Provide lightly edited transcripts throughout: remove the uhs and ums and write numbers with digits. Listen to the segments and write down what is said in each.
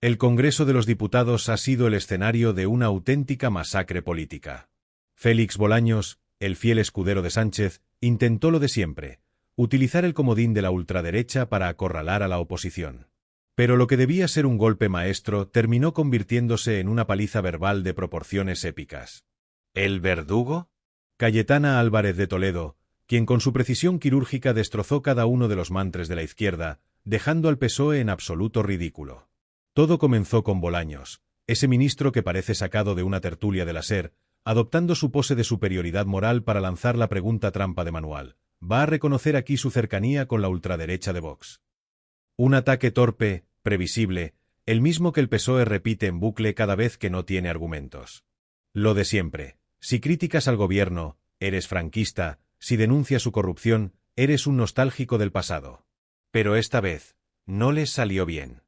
El Congreso de los Diputados ha sido el escenario de una auténtica masacre política. Félix Bolaños, el fiel escudero de Sánchez, intentó lo de siempre, utilizar el comodín de la ultraderecha para acorralar a la oposición. Pero lo que debía ser un golpe maestro terminó convirtiéndose en una paliza verbal de proporciones épicas. ¿El verdugo? Cayetana Álvarez de Toledo, quien con su precisión quirúrgica destrozó cada uno de los mantres de la izquierda, dejando al PSOE en absoluto ridículo. Todo comenzó con Bolaños, ese ministro que parece sacado de una tertulia de la SER, adoptando su pose de superioridad moral para lanzar la pregunta trampa de manual. ¿Va a reconocer aquí su cercanía con la ultraderecha de Vox? Un ataque torpe, previsible, el mismo que el PSOE repite en bucle cada vez que no tiene argumentos. Lo de siempre. Si criticas al gobierno, eres franquista, si denuncias su corrupción, eres un nostálgico del pasado. Pero esta vez, no les salió bien.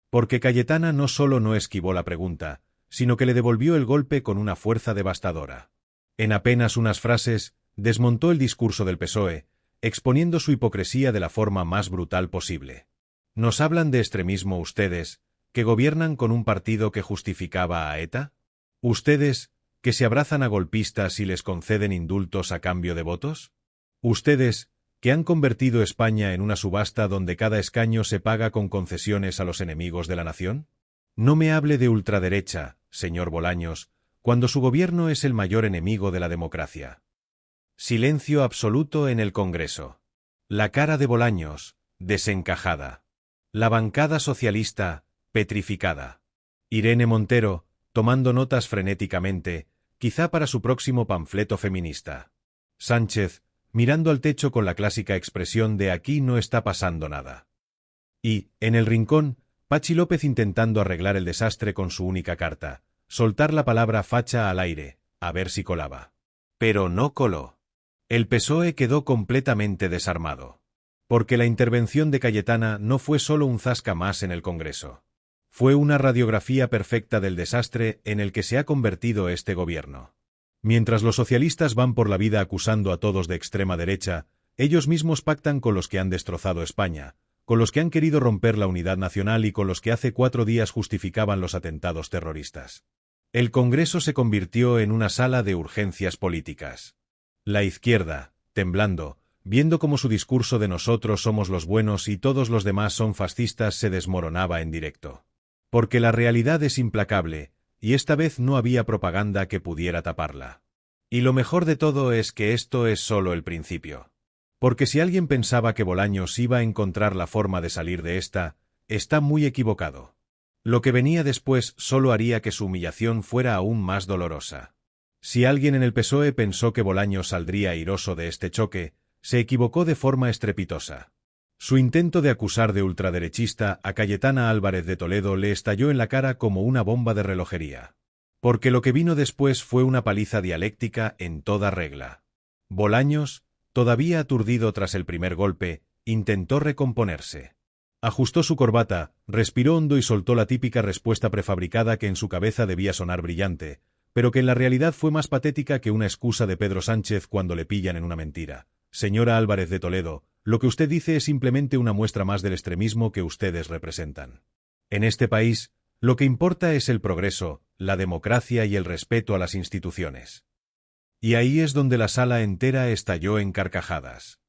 Porque Cayetana no solo no esquivó la pregunta, sino que le devolvió el golpe con una fuerza devastadora. En apenas unas frases, desmontó el discurso del PSOE, exponiendo su hipocresía de la forma más brutal posible. ¿Nos hablan de extremismo ustedes, que gobiernan con un partido que justificaba a ETA? ¿Ustedes, que se abrazan a golpistas y les conceden indultos a cambio de votos? ¿Ustedes, que han convertido España en una subasta donde cada escaño se paga con concesiones a los enemigos de la nación? No me hable de ultraderecha, señor Bolaños, cuando su gobierno es el mayor enemigo de la democracia. Silencio absoluto en el Congreso. La cara de Bolaños, desencajada. La bancada socialista, petrificada. Irene Montero, tomando notas frenéticamente, quizá para su próximo panfleto feminista. Sánchez, mirando al techo con la clásica expresión de aquí no está pasando nada. Y, en el rincón, Pachi López intentando arreglar el desastre con su única carta, soltar la palabra facha al aire, a ver si colaba. Pero no coló. El PSOE quedó completamente desarmado. Porque la intervención de Cayetana no fue solo un zasca más en el Congreso. Fue una radiografía perfecta del desastre en el que se ha convertido este gobierno. Mientras los socialistas van por la vida acusando a todos de extrema derecha, ellos mismos pactan con los que han destrozado España, con los que han querido romper la unidad nacional y con los que hace 4 días justificaban los atentados terroristas. El Congreso se convirtió en una sala de urgencias políticas. La izquierda, temblando, viendo cómo su discurso de nosotros somos los buenos y todos los demás son fascistas se desmoronaba en directo. Porque la realidad es implacable, y esta vez no había propaganda que pudiera taparla. Y lo mejor de todo es que esto es solo el principio. Porque si alguien pensaba que Bolaños iba a encontrar la forma de salir de esta, está muy equivocado. Lo que venía después solo haría que su humillación fuera aún más dolorosa. Si alguien en el PSOE pensó que Bolaños saldría airoso de este choque, se equivocó de forma estrepitosa. Su intento de acusar de ultraderechista a Cayetana Álvarez de Toledo le estalló en la cara como una bomba de relojería. Porque lo que vino después fue una paliza dialéctica en toda regla. Bolaños, todavía aturdido tras el primer golpe, intentó recomponerse. Ajustó su corbata, respiró hondo y soltó la típica respuesta prefabricada que en su cabeza debía sonar brillante, pero que en la realidad fue más patética que una excusa de Pedro Sánchez cuando le pillan en una mentira. Señora Álvarez de Toledo, lo que usted dice es simplemente una muestra más del extremismo que ustedes representan. En este país, lo que importa es el progreso, la democracia y el respeto a las instituciones. Y ahí es donde la sala entera estalló en carcajadas.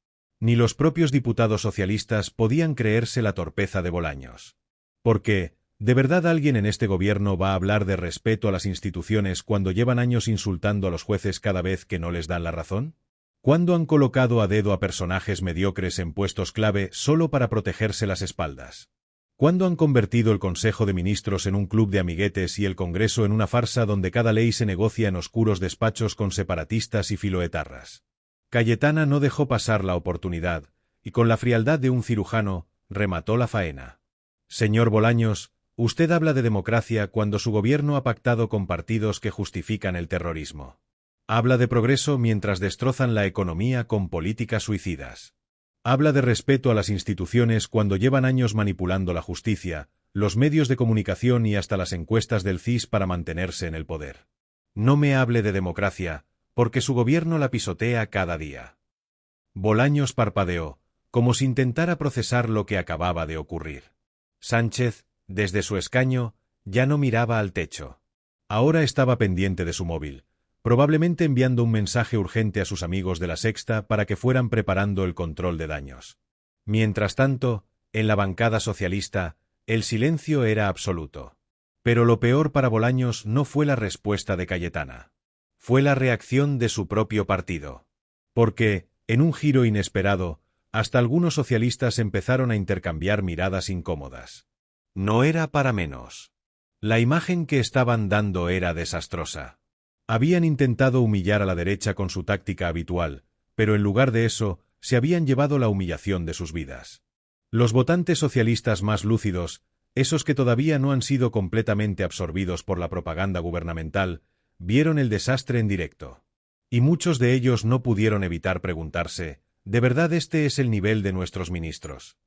Ni los propios diputados socialistas podían creerse la torpeza de Bolaños. Porque, ¿de verdad alguien en este gobierno va a hablar de respeto a las instituciones cuando llevan años insultando a los jueces cada vez que no les dan la razón? ¿Cuándo han colocado a dedo a personajes mediocres en puestos clave solo para protegerse las espaldas? ¿Cuándo han convertido el Consejo de Ministros en un club de amiguetes y el Congreso en una farsa donde cada ley se negocia en oscuros despachos con separatistas y filoetarras? Cayetana no dejó pasar la oportunidad, y con la frialdad de un cirujano, remató la faena. Señor Bolaños, usted habla de democracia cuando su gobierno ha pactado con partidos que justifican el terrorismo. Habla de progreso mientras destrozan la economía con políticas suicidas. Habla de respeto a las instituciones cuando llevan años manipulando la justicia, los medios de comunicación y hasta las encuestas del CIS para mantenerse en el poder. No me hable de democracia, porque su gobierno la pisotea cada día. Bolaños parpadeó, como si intentara procesar lo que acababa de ocurrir. Sánchez, desde su escaño, ya no miraba al techo. Ahora estaba pendiente de su móvil, probablemente enviando un mensaje urgente a sus amigos de La Sexta para que fueran preparando el control de daños. Mientras tanto, en la bancada socialista, el silencio era absoluto. Pero lo peor para Bolaños no fue la respuesta de Cayetana. Fue la reacción de su propio partido. Porque, en un giro inesperado, hasta algunos socialistas empezaron a intercambiar miradas incómodas. No era para menos. La imagen que estaban dando era desastrosa. Habían intentado humillar a la derecha con su táctica habitual, pero en lugar de eso, se habían llevado la humillación de sus vidas. Los votantes socialistas más lúcidos, esos que todavía no han sido completamente absorbidos por la propaganda gubernamental, vieron el desastre en directo. Y muchos de ellos no pudieron evitar preguntarse, ¿de verdad este es el nivel de nuestros ministros?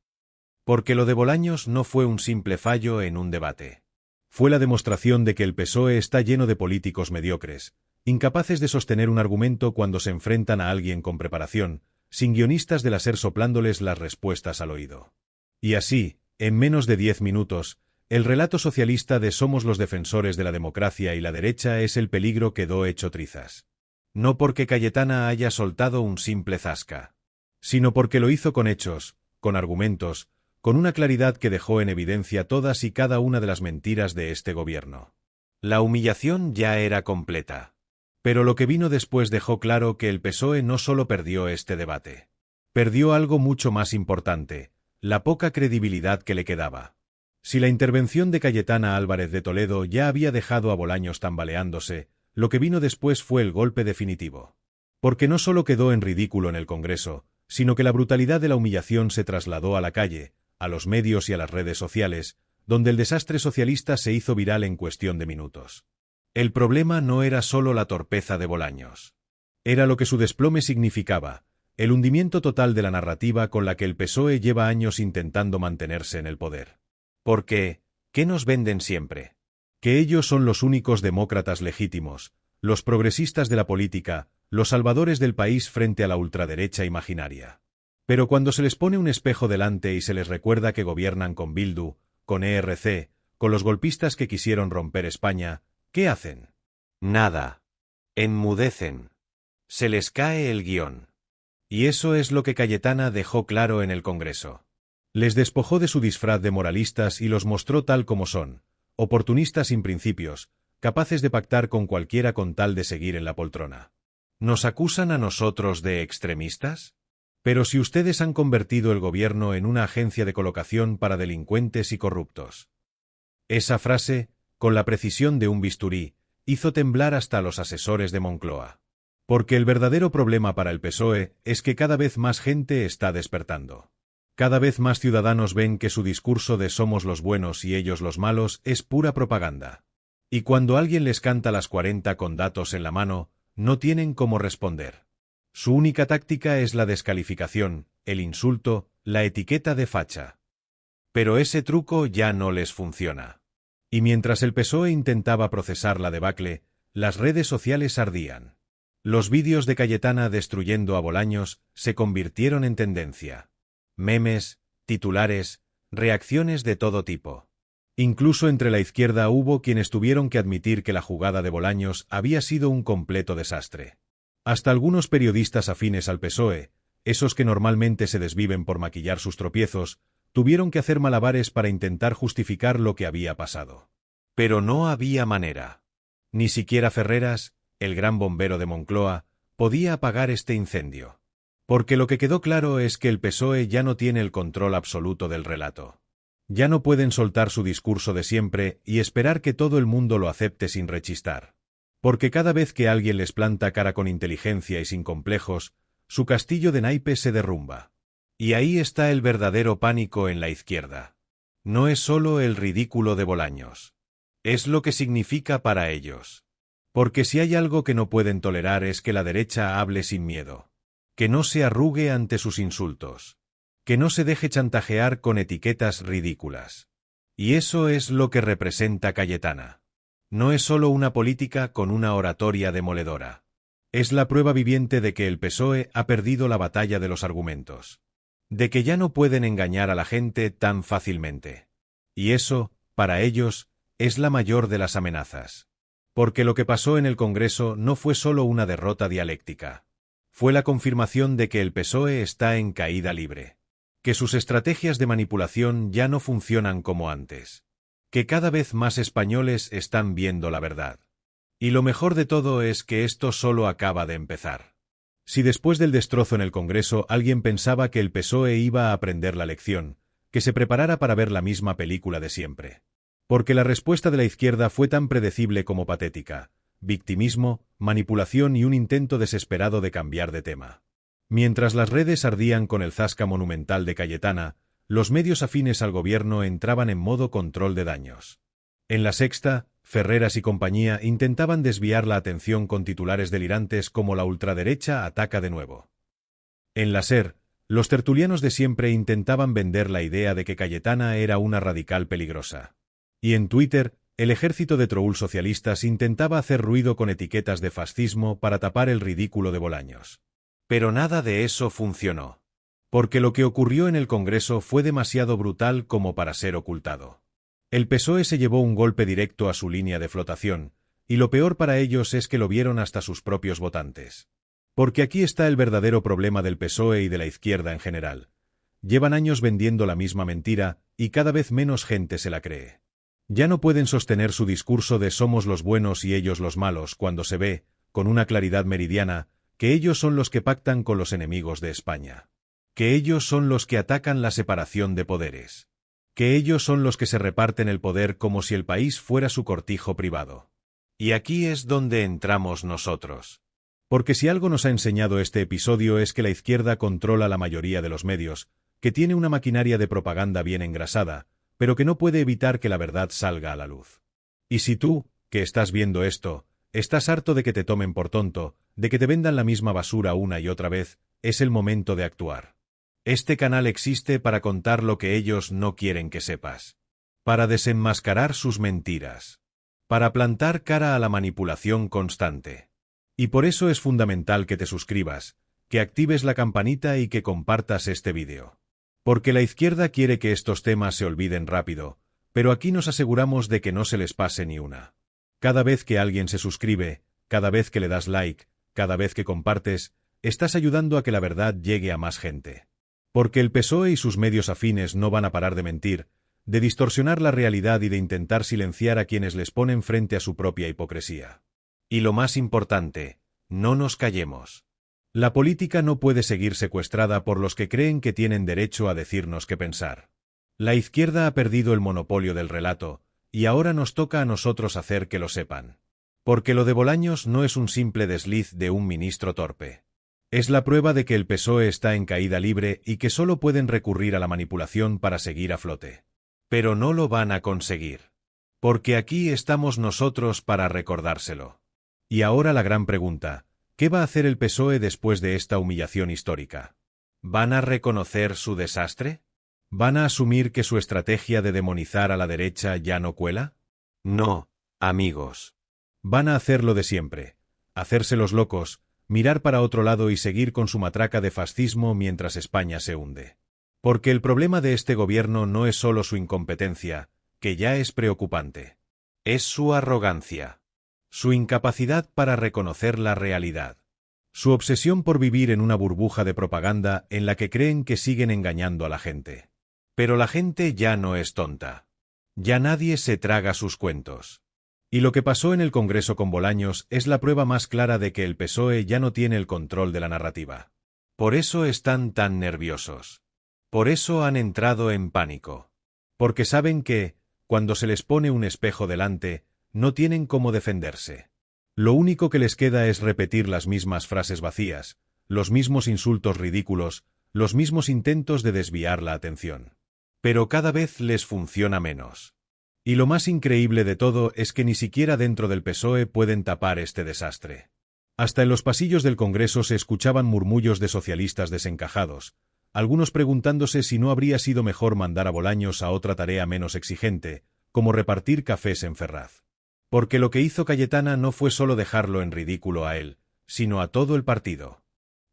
Porque lo de Bolaños no fue un simple fallo en un debate. Fue la demostración de que el PSOE está lleno de políticos mediocres, incapaces de sostener un argumento cuando se enfrentan a alguien con preparación, sin guionistas de la SER soplándoles las respuestas al oído. Y así, en menos de 10 minutos, el relato socialista de somos los defensores de la democracia y la derecha es el peligro quedó hecho trizas. No porque Cayetana haya soltado un simple zasca, sino porque lo hizo con hechos, con argumentos, con una claridad que dejó en evidencia todas y cada una de las mentiras de este gobierno. La humillación ya era completa. Pero lo que vino después dejó claro que el PSOE no solo perdió este debate. Perdió algo mucho más importante, la poca credibilidad que le quedaba. Si la intervención de Cayetana Álvarez de Toledo ya había dejado a Bolaños tambaleándose, lo que vino después fue el golpe definitivo. Porque no solo quedó en ridículo en el Congreso, sino que la brutalidad de la humillación se trasladó a la calle, a los medios y a las redes sociales, donde el desastre socialista se hizo viral en cuestión de minutos. El problema no era solo la torpeza de Bolaños. Era lo que su desplome significaba, el hundimiento total de la narrativa con la que el PSOE lleva años intentando mantenerse en el poder. Porque, ¿qué nos venden siempre? Que ellos son los únicos demócratas legítimos, los progresistas de la política, los salvadores del país frente a la ultraderecha imaginaria. Pero cuando se les pone un espejo delante y se les recuerda que gobiernan con Bildu, con ERC, con los golpistas que quisieron romper España, ¿qué hacen? Nada. Enmudecen. Se les cae el guión. Y eso es lo que Cayetana dejó claro en el Congreso. Les despojó de su disfraz de moralistas y los mostró tal como son, oportunistas sin principios, capaces de pactar con cualquiera con tal de seguir en la poltrona. ¿Nos acusan a nosotros de extremistas? Pero si ustedes han convertido el gobierno en una agencia de colocación para delincuentes y corruptos. Esa frase, con la precisión de un bisturí, hizo temblar hasta a los asesores de Moncloa. Porque el verdadero problema para el PSOE es que cada vez más gente está despertando. Cada vez más ciudadanos ven que su discurso de somos los buenos y ellos los malos es pura propaganda. Y cuando alguien les canta las 40 con datos en la mano, no tienen cómo responder. Su única táctica es la descalificación, el insulto, la etiqueta de facha. Pero ese truco ya no les funciona. Y mientras el PSOE intentaba procesar la debacle, las redes sociales ardían. Los vídeos de Cayetana destruyendo a Bolaños se convirtieron en tendencia. Memes, titulares, reacciones de todo tipo. Incluso entre la izquierda hubo quienes tuvieron que admitir que la jugada de Bolaños había sido un completo desastre. Hasta algunos periodistas afines al PSOE, esos que normalmente se desviven por maquillar sus tropiezos, tuvieron que hacer malabares para intentar justificar lo que había pasado. Pero no había manera. Ni siquiera Ferreras, el gran bombero de Moncloa, podía apagar este incendio. Porque lo que quedó claro es que el PSOE ya no tiene el control absoluto del relato. Ya no pueden soltar su discurso de siempre y esperar que todo el mundo lo acepte sin rechistar. Porque cada vez que alguien les planta cara con inteligencia y sin complejos, su castillo de naipes se derrumba. Y ahí está el verdadero pánico en la izquierda. No es solo el ridículo de Bolaños. Es lo que significa para ellos. Porque si hay algo que no pueden tolerar es que la derecha hable sin miedo. Que no se arrugue ante sus insultos. Que no se deje chantajear con etiquetas ridículas. Y eso es lo que representa Cayetana. No es solo una política con una oratoria demoledora. Es la prueba viviente de que el PSOE ha perdido la batalla de los argumentos. De que ya no pueden engañar a la gente tan fácilmente. Y eso, para ellos, es la mayor de las amenazas. Porque lo que pasó en el Congreso no fue solo una derrota dialéctica. Fue la confirmación de que el PSOE está en caída libre. Que sus estrategias de manipulación ya no funcionan como antes. Que cada vez más españoles están viendo la verdad. Y lo mejor de todo es que esto solo acaba de empezar. Si después del destrozo en el Congreso alguien pensaba que el PSOE iba a aprender la lección, que se preparara para ver la misma película de siempre. Porque la respuesta de la izquierda fue tan predecible como patética: victimismo, manipulación y un intento desesperado de cambiar de tema. Mientras las redes ardían con el zasca monumental de Cayetana, los medios afines al gobierno entraban en modo control de daños. En La Sexta, Ferreras y compañía intentaban desviar la atención con titulares delirantes como la ultraderecha ataca de nuevo. En la SER, los tertulianos de siempre intentaban vender la idea de que Cayetana era una radical peligrosa. Y en Twitter, el ejército de troll socialistas intentaba hacer ruido con etiquetas de fascismo para tapar el ridículo de Bolaños. Pero nada de eso funcionó. Porque lo que ocurrió en el Congreso fue demasiado brutal como para ser ocultado. El PSOE se llevó un golpe directo a su línea de flotación, y lo peor para ellos es que lo vieron hasta sus propios votantes. Porque aquí está el verdadero problema del PSOE y de la izquierda en general. Llevan años vendiendo la misma mentira, y cada vez menos gente se la cree. Ya no pueden sostener su discurso de somos los buenos y ellos los malos cuando se ve, con una claridad meridiana, que ellos son los que pactan con los enemigos de España. Que ellos son los que atacan la separación de poderes. Que ellos son los que se reparten el poder como si el país fuera su cortijo privado. Y aquí es donde entramos nosotros. Porque si algo nos ha enseñado este episodio es que la izquierda controla la mayoría de los medios, que tiene una maquinaria de propaganda bien engrasada, pero que no puede evitar que la verdad salga a la luz. Y si tú, que estás viendo esto, estás harto de que te tomen por tonto, de que te vendan la misma basura una y otra vez, es el momento de actuar. Este canal existe para contar lo que ellos no quieren que sepas. Para desenmascarar sus mentiras. Para plantar cara a la manipulación constante. Y por eso es fundamental que te suscribas, que actives la campanita y que compartas este vídeo. Porque la izquierda quiere que estos temas se olviden rápido, pero aquí nos aseguramos de que no se les pase ni una. Cada vez que alguien se suscribe, cada vez que le das like, cada vez que compartes, estás ayudando a que la verdad llegue a más gente. Porque el PSOE y sus medios afines no van a parar de mentir, de distorsionar la realidad y de intentar silenciar a quienes les ponen frente a su propia hipocresía. Y lo más importante, no nos callemos. La política no puede seguir secuestrada por los que creen que tienen derecho a decirnos qué pensar. La izquierda ha perdido el monopolio del relato, y ahora nos toca a nosotros hacer que lo sepan. Porque lo de Bolaños no es un simple desliz de un ministro torpe. Es la prueba de que el PSOE está en caída libre y que solo pueden recurrir a la manipulación para seguir a flote. Pero no lo van a conseguir. Porque aquí estamos nosotros para recordárselo. Y ahora la gran pregunta, ¿qué va a hacer el PSOE después de esta humillación histórica? ¿Van a reconocer su desastre? ¿Van a asumir que su estrategia de demonizar a la derecha ya no cuela? No, amigos. Van a hacer lo de siempre, hacerse los locos, mirar para otro lado y seguir con su matraca de fascismo mientras España se hunde. Porque el problema de este gobierno no es solo su incompetencia, que ya es preocupante. Es su arrogancia. Su incapacidad para reconocer la realidad. Su obsesión por vivir en una burbuja de propaganda en la que creen que siguen engañando a la gente. Pero la gente ya no es tonta. Ya nadie se traga sus cuentos. Y lo que pasó en el Congreso con Bolaños es la prueba más clara de que el PSOE ya no tiene el control de la narrativa. Por eso están tan nerviosos. Por eso han entrado en pánico. Porque saben que, cuando se les pone un espejo delante, no tienen cómo defenderse. Lo único que les queda es repetir las mismas frases vacías, los mismos insultos ridículos, los mismos intentos de desviar la atención. Pero cada vez les funciona menos. Y lo más increíble de todo es que ni siquiera dentro del PSOE pueden tapar este desastre. Hasta en los pasillos del Congreso se escuchaban murmullos de socialistas desencajados, algunos preguntándose si no habría sido mejor mandar a Bolaños a otra tarea menos exigente, como repartir cafés en Ferraz. Porque lo que hizo Cayetana no fue solo dejarlo en ridículo a él, sino a todo el partido.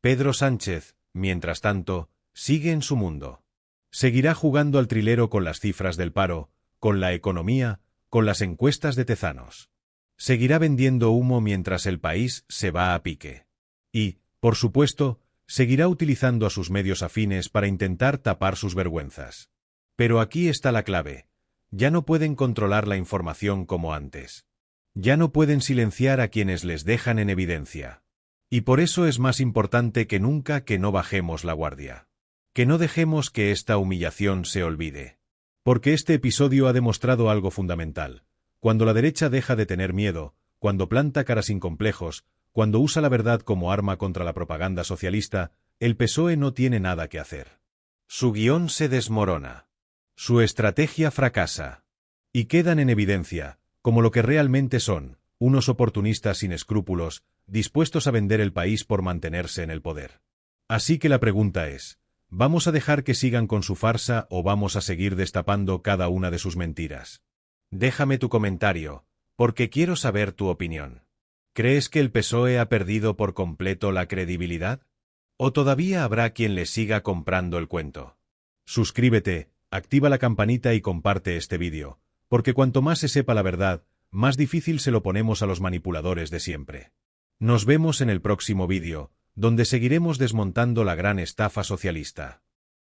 Pedro Sánchez, mientras tanto, sigue en su mundo. Seguirá jugando al trilero con las cifras del paro, con la economía, con las encuestas de Tezanos. Seguirá vendiendo humo mientras el país se va a pique. Y, por supuesto, seguirá utilizando a sus medios afines para intentar tapar sus vergüenzas. Pero aquí está la clave. Ya no pueden controlar la información como antes. Ya no pueden silenciar a quienes les dejan en evidencia. Y por eso es más importante que nunca que no bajemos la guardia. Que no dejemos que esta humillación se olvide. Porque este episodio ha demostrado algo fundamental. Cuando la derecha deja de tener miedo, cuando planta cara sin complejos, cuando usa la verdad como arma contra la propaganda socialista, el PSOE no tiene nada que hacer. Su guión se desmorona. Su estrategia fracasa. Y quedan en evidencia, como lo que realmente son, unos oportunistas sin escrúpulos, dispuestos a vender el país por mantenerse en el poder. Así que la pregunta es, ¿vamos a dejar que sigan con su farsa o vamos a seguir destapando cada una de sus mentiras? Déjame tu comentario, porque quiero saber tu opinión. ¿Crees que el PSOE ha perdido por completo la credibilidad? ¿O todavía habrá quien le siga comprando el cuento? Suscríbete, activa la campanita y comparte este vídeo, porque cuanto más se sepa la verdad, más difícil se lo ponemos a los manipuladores de siempre. Nos vemos en el próximo vídeo, donde seguiremos desmontando la gran estafa socialista.